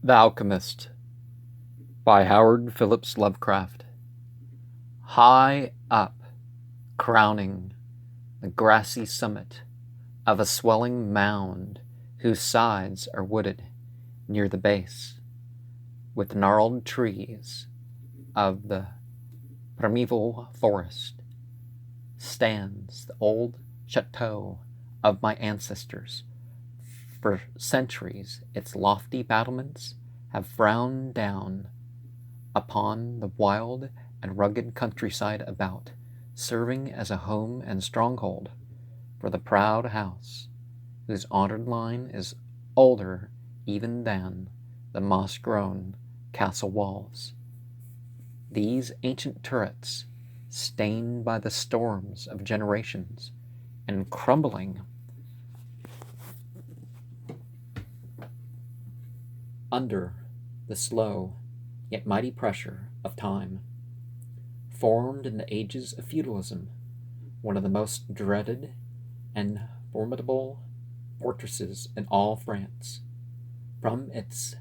The Alchemist by Phillips Lovecraft. High up, crowning the grassy summit of a swelling mound whose sides are wooded near the base with gnarled trees of the primeval forest, stands the old chateau of my ancestors. For centuries its lofty battlements have frowned down upon the wild and rugged countryside about, serving as a home and stronghold for the proud house, whose honored line is older even than the moss-grown castle walls. These ancient turrets, stained by the storms of generations and crumbling under the slow yet mighty pressure of time, formed in the ages of feudalism one of the most dreaded and formidable fortresses in all France. From its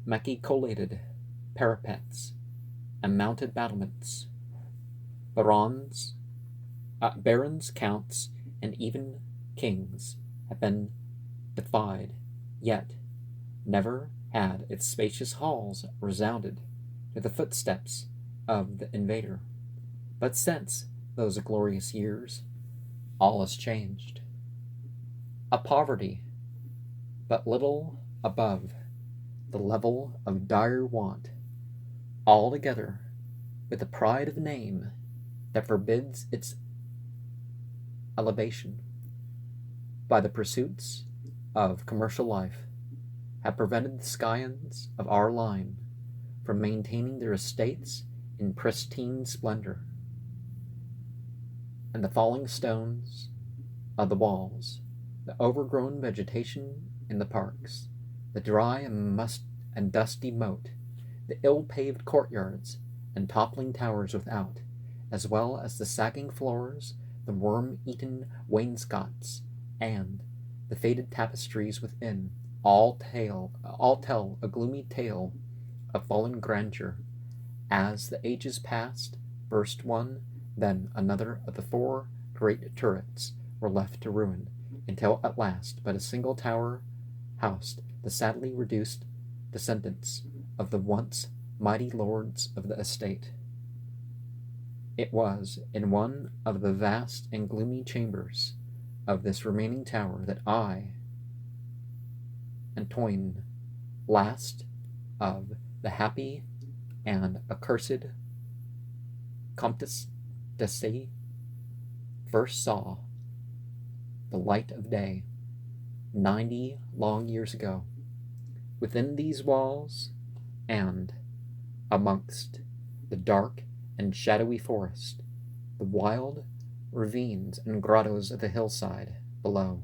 machicolated parapets and mounted battlements, barons, counts, and even kings have been defied, yet never had its spacious halls resounded to the footsteps of the invader. But since those glorious years, all has changed. A poverty but little above the level of dire want, altogether with a pride of name that forbids its elevation by the pursuits of commercial life, have prevented the scions of our line from maintaining their estates in pristine splendor, and the falling stones of the walls, the overgrown vegetation in the parks, the dry and dusty moat, the ill-paved courtyards and toppling towers without, as well as the sagging floors, the worm-eaten wainscots, and the faded tapestries within, all tell a gloomy tale of fallen grandeur. As the ages passed, first one, then another of the four great turrets were left to ruin, until at last but a single tower housed the sadly reduced descendants of the once mighty lords of the estate. It was in one of the vast and gloomy chambers of this remaining tower that I, Antoine, last of the happy and accursed Comtesse de C, first saw the light of day 90 long years ago. Within these walls, and amongst the dark and shadowy forest, the wild ravines and grottos of the hillside below,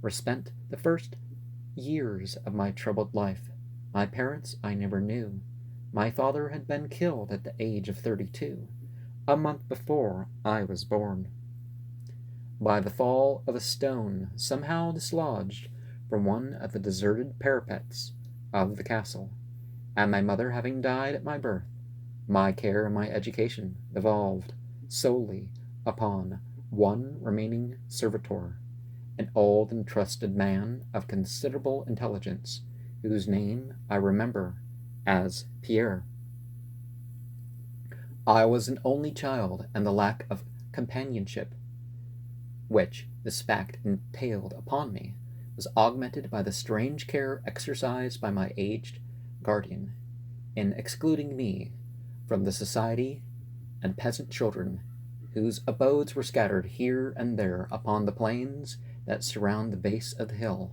were spent the first years of my troubled life. My parents I never knew. My father had been killed at the age of 32, a month before I was born, by the fall of a stone somehow dislodged from one of the deserted parapets of the castle, and my mother having died at my birth, my care and my education devolved solely upon one remaining servitor, an old and trusted man of considerable intelligence, whose name I remember as Pierre. I was an only child, and the lack of companionship which this fact entailed upon me was augmented by the strange care exercised by my aged guardian in excluding me from the society and peasant children whose abodes were scattered here and there upon the plains that surround the base of the hill.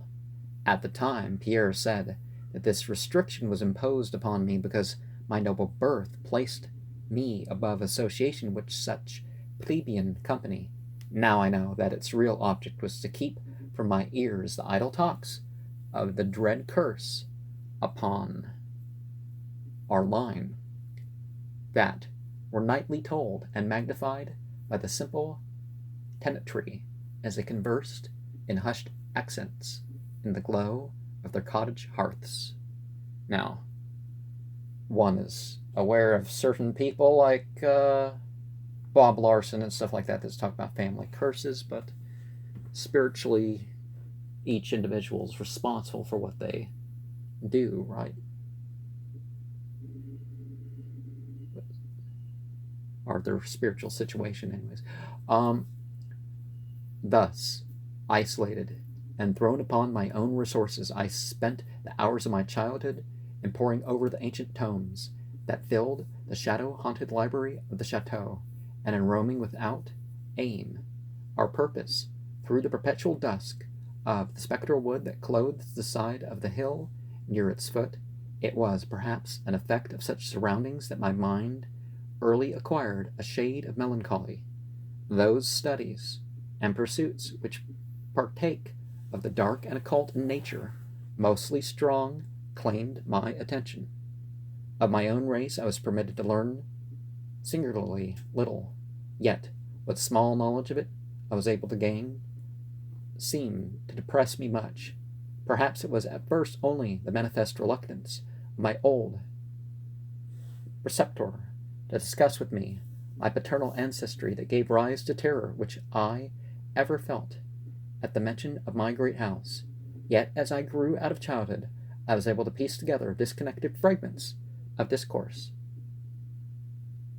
At the time, Pierre said that this restriction was imposed upon me because my noble birth placed me above association with such plebeian company. Now I know that its real object was to keep from my ears the idle talks of the dread curse upon our line, that were nightly told and magnified by the simple tenantry as they conversed in hushed accents in the glow of their cottage hearths. Now, one is aware of certain people like Bob Larson and stuff like that that's talk about family curses, but spiritually, each individual is responsible for what they do, right? Or their spiritual situation, anyways. Thus, isolated and thrown upon my own resources, I spent the hours of my childhood in poring over the ancient tomes that filled the shadow-haunted library of the chateau, and in roaming without aim or purpose through the perpetual dusk of the spectral wood that clothes the side of the hill near its foot. It was, perhaps, an effect of such surroundings that my mind early acquired a shade of melancholy. Those studies and pursuits which partake of the dark and occult in nature, mostly strong, claimed my attention. Of my own race I was permitted to learn singularly little, yet what small knowledge of it I was able to gain seemed to depress me much. Perhaps it was at first only the manifest reluctance of my old preceptor to discuss with me my paternal ancestry that gave rise to terror which I ever felt at the mention of my great house. Yet as I grew out of childhood, I was able to piece together disconnected fragments of discourse,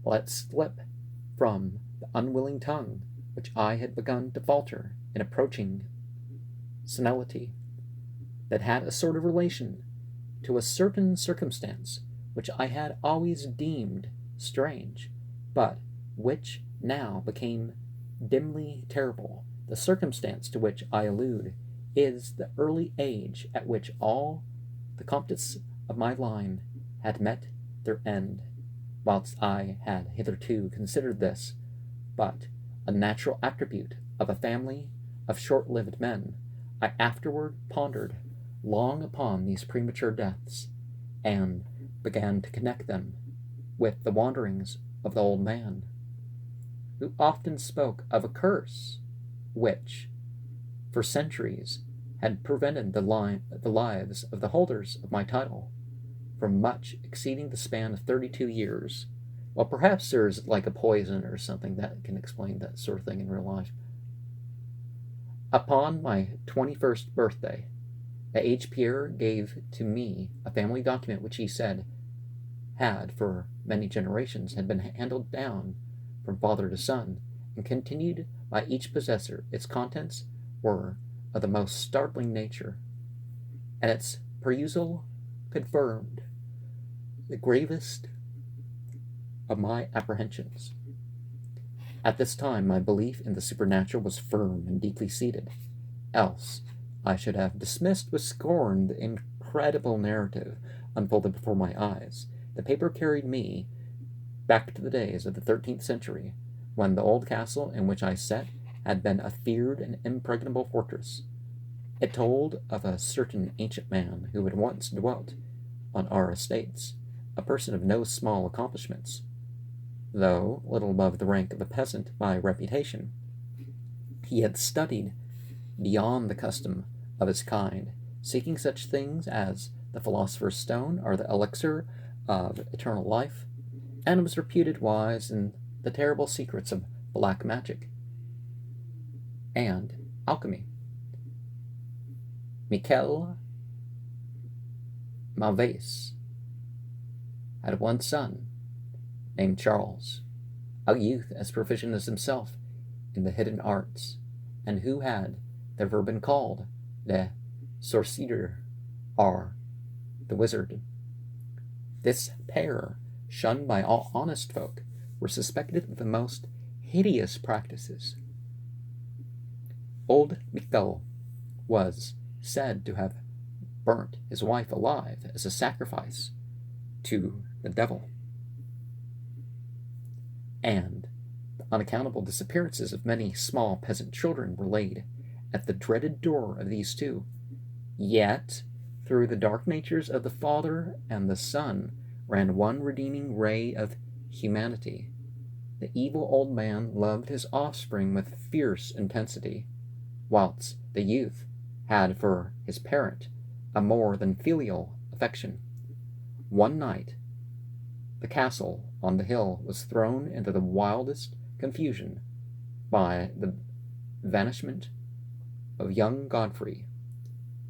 let slip from the unwilling tongue which I had begun to falter in approaching senility, that had a sort of relation to a certain circumstance which I had always deemed strange, but which now became dimly terrible. The circumstance to which I allude is the early age at which all the comtes of my line had met their end, whilst I had hitherto considered this but a natural attribute of a family of short-lived men. I afterward pondered long upon these premature deaths, and began to connect them with the wanderings of the old man, who often spoke of a curse which, for centuries, had prevented the lives of the holders of my title from much exceeding the span of 32 years. Well, perhaps there's like a poison or something that can explain that sort of thing in real life. Upon my 21st birthday, the aged Pierre gave to me a family document which he said had, for many generations, had been handed down from father to son, and continued by each possessor. Its contents were of the most startling nature, and its perusal confirmed the gravest of my apprehensions. At this time my belief in the supernatural was firm and deeply seated, else I should have dismissed with scorn the incredible narrative unfolded before my eyes. The paper carried me back to the days of the 13th century, when the old castle in which I sat had been a feared and impregnable fortress. It told of a certain ancient man who had once dwelt on our estates, a person of no small accomplishments, though little above the rank of a peasant by reputation. He had studied beyond the custom of his kind, seeking such things as the philosopher's stone or the elixir of eternal life, and was reputed wise in the terrible secrets of black magic and alchemy. Michel Malvais had one son named Charles, a youth as proficient as himself in the hidden arts, and who had therefore been called the sorcier, or the wizard. This pair, shunned by all honest folk, were suspected of the most hideous practices. Old Michel was said to have burnt his wife alive as a sacrifice to the devil, and the unaccountable disappearances of many small peasant children were laid at the dreaded door of these two. Yet, through the dark natures of the Father and the Son ran one redeeming ray of humanity. The evil old man loved his offspring with fierce intensity, whilst the youth had for his parent a more than filial affection. One night, the castle on the hill was thrown into the wildest confusion by the vanishment of young Godfrey,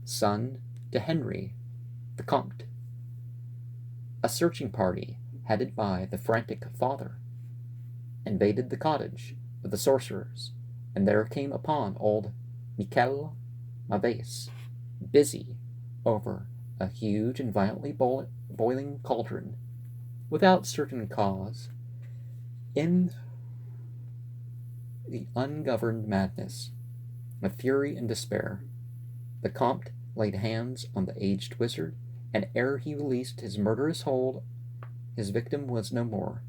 son to Henry the Comte. A searching party, headed by the frantic father, invaded the cottage of the sorcerers, and there came upon old Michel Maves, busy over a huge and violently boiling cauldron, without certain cause. In the ungoverned madness of fury and despair, the Comte laid hands on the aged wizard, and ere he released his murderous hold, his victim was no more.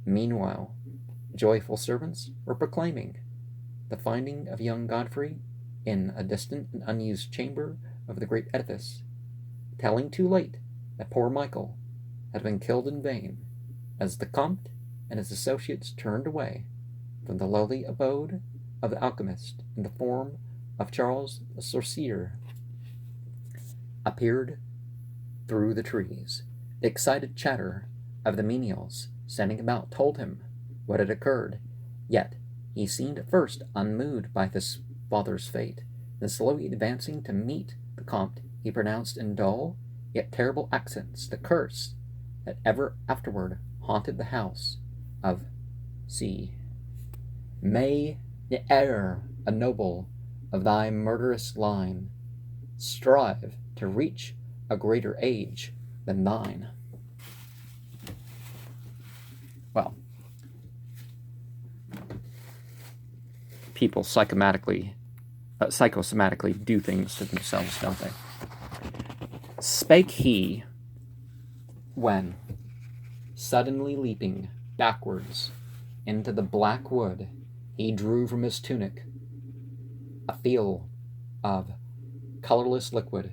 Meanwhile, joyful servants were proclaiming the finding of young Godfrey in a distant and unused chamber of the great edifice, telling too late that poor Michael had been killed in vain, as the Comte and his associates turned away from the lowly abode of the alchemist in the form of Charles the Sorcier appeared through the trees. The excited chatter of the menials standing about told him what had occurred, yet he seemed at first unmoved by his father's fate. Then slowly advancing to meet the Comte, he pronounced in dull yet terrible accents the curse that ever afterward haunted the house of C. May ne'er a noble of thy murderous line strive to reach a greater age than thine. Well, people psychosomatically do things to themselves, don't they? Spake he, when, suddenly leaping backwards into the black wood, he drew from his tunic a phial of colorless liquid,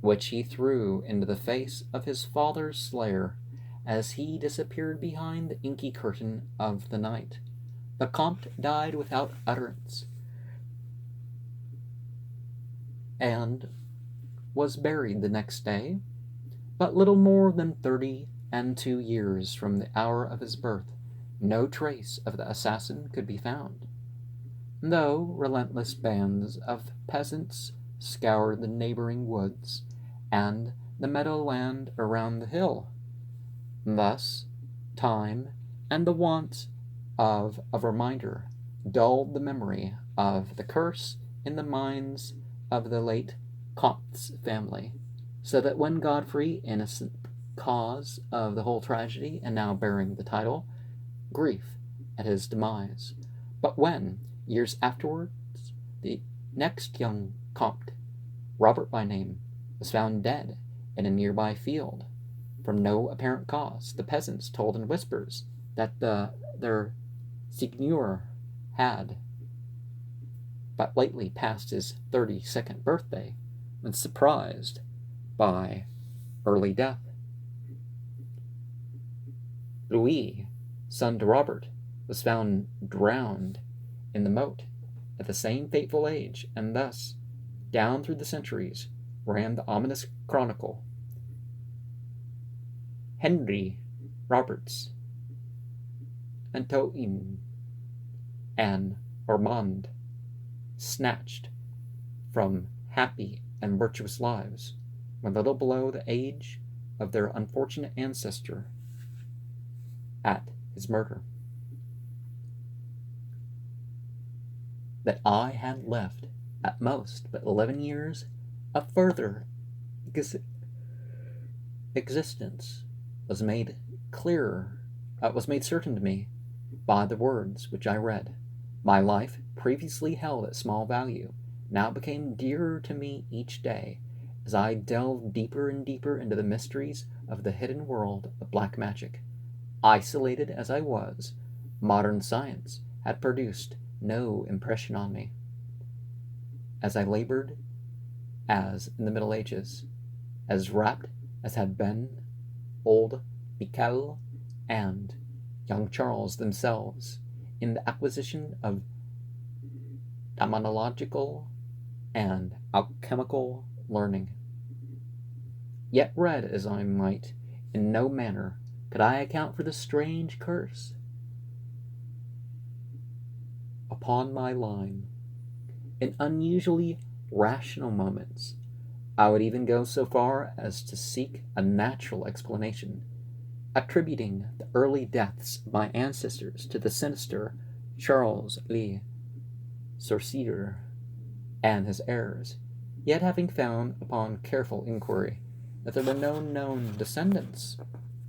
which he threw into the face of his father's slayer as he disappeared behind the inky curtain of the night. The Comte died without utterance, and was buried the next day, but little more than 32 years from the hour of his birth. No trace of the assassin could be found, though relentless bands of peasants scoured the neighboring woods and the meadowland around the hill. Thus, time and the want of a reminder dulled the memory of the curse in the minds of the late Comte's family, so that when Godfrey, innocent cause of the whole tragedy and now bearing the title, grief at his demise, but when, years afterwards, the next young Comte, Robert by name, was found dead in a nearby field, from no apparent cause, the peasants told in whispers that their seigneur had but lately passed his 32nd birthday, when surprised by early death. Louis, son to Robert, was found drowned in the moat at the same fateful age, and thus, down through the centuries, ran the ominous chronicle. Henry Roberts, Antoine, and Ormond, snatched from happy and virtuous lives, when little below the age of their unfortunate ancestor, at his murder. That I had left, at most, but 11 years of further existence was made certain to me by the words which I read. My life, previously held at small value, now became dearer to me each day, as I delved deeper and deeper into the mysteries of the hidden world of black magic. Isolated as I was, modern science had produced no impression on me, as I labored as in the Middle Ages, as rapt as had been old Michel and young Charles themselves in the acquisition of demonological and alchemical learning. Yet read as I might, in no manner could I account for the strange curse upon my line. In unusually rational moments, I would even go so far as to seek a natural explanation, attributing the early deaths of my ancestors to the sinister Charles Le Sorcier and his heirs, yet having found upon careful inquiry that there were no known descendants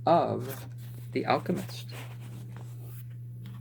of the alchemist.